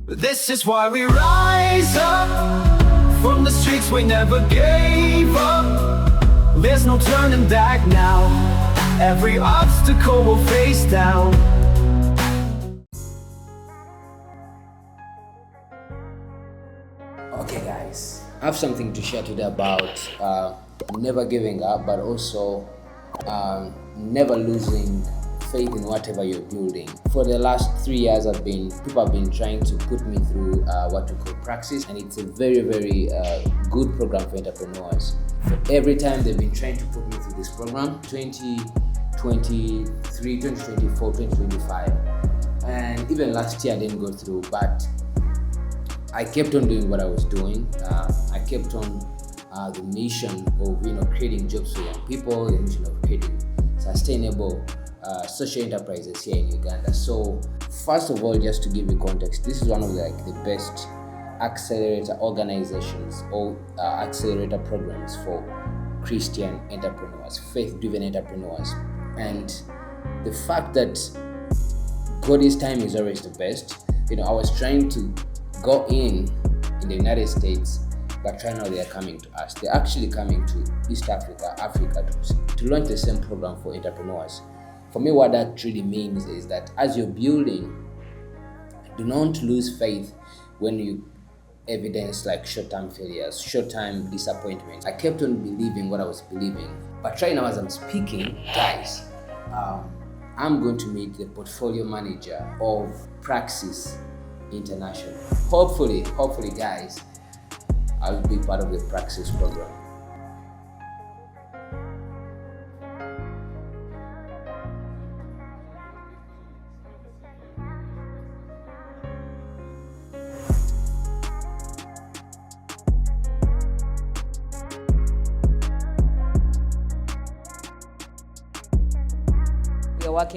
This is why we rise up from the streets, we never gave up. There's no turning back now. Every obstacle we'll face down. Okay guys, I have something to share today about never giving up, but also never losing faith in whatever you're building. For the last 3 years, people have been trying to put me through what we call Praxis, and it's a very good program for entrepreneurs. For every time they've been trying to put me through this program, 2023, 2024, 2025, and even last year I didn't go through, but I kept on doing what I was doing. I kept on the mission of creating jobs for young people, the mission of creating sustainable social enterprises here in Uganda. So first of all, just to give you context, this is one of the best accelerator organizations or accelerator programs for Christian entrepreneurs, faith-driven entrepreneurs. And the fact that God's time is always the best. I was trying to go in the United States, but right now they are coming to us. They're actually coming to East Africa to launch the same program for entrepreneurs. For me, what that really means is that as you're building, do not lose faith when you evidence short-term failures, short-term disappointment. I kept on believing what I was believing, but right now as I'm speaking, guys, I'm going to meet the portfolio manager of Praxis International. Hopefully guys, I'll be part of the Praxis program.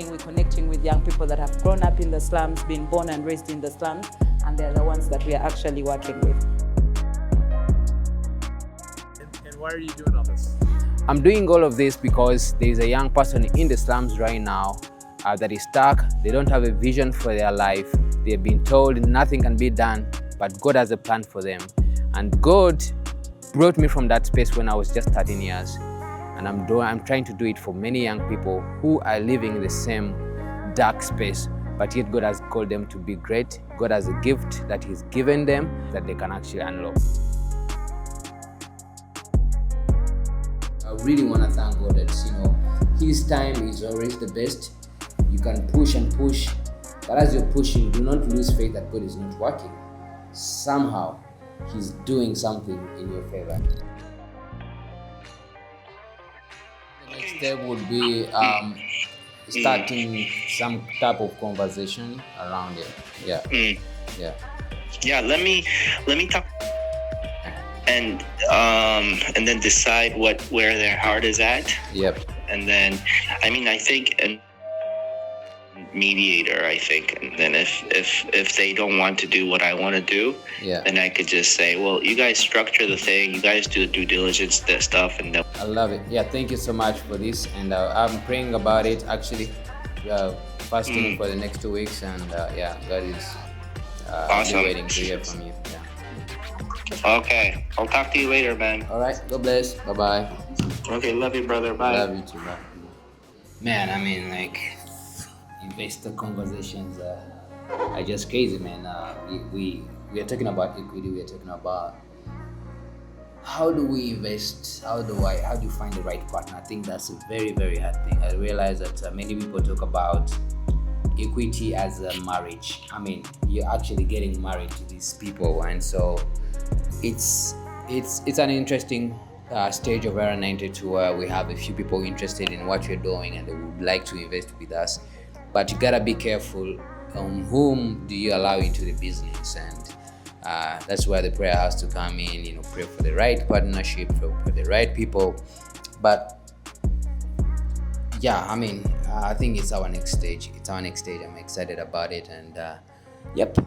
We're connecting with young people that have grown up in the slums, been born and raised in the slums, and they're the ones that we are actually working with. And why are you doing all this? I'm doing all of this because there is a young person in the slums right now that is stuck. They don't have a vision for their life. They've been told nothing can be done, but God has a plan for them. And God brought me from that space when I was just 13 years. And I'm trying to do it for many young people who are living in the same dark space, but yet God has called them to be great. God has a gift that He's given them that they can actually unlock. I really want to thank God that His time is always the best. You can push and push, but as you're pushing, do not lose faith that God is not working. Somehow, He's doing something in your favor. Next step would be starting some type of conversation around it. Yeah, let me talk and then decide where their heart is at. Yep. And then I think a mediator, and then if they don't want to do what I want to do, then I could just say, well, you guys structure the thing, you guys do the due diligence, that stuff, and then I love it. Yeah, thank you so much for this, and I'm praying about it actually, fasting for the next 2 weeks, and God is awesome. waiting to hear from you. Okay, I'll talk to you later, man. All right, God bless. Bye bye. Okay, love you, brother. Bye. Love you too. Bye. Man, investor conversations are just crazy, man. We are talking about equity. We are talking about how do we invest? How do you find the right partner? I think that's a very hard thing. I realize that many people talk about equity as a marriage. You're actually getting married to these people, and so it's an interesting stage of Era 92 where we have a few people interested in what you're doing and they would like to invest with us. But you gotta be careful on whom do you allow into the business, and that's where the prayer has to come in. Pray for the right partnership, pray for the right people. But I think it's our next stage. I'm excited about it, and yep.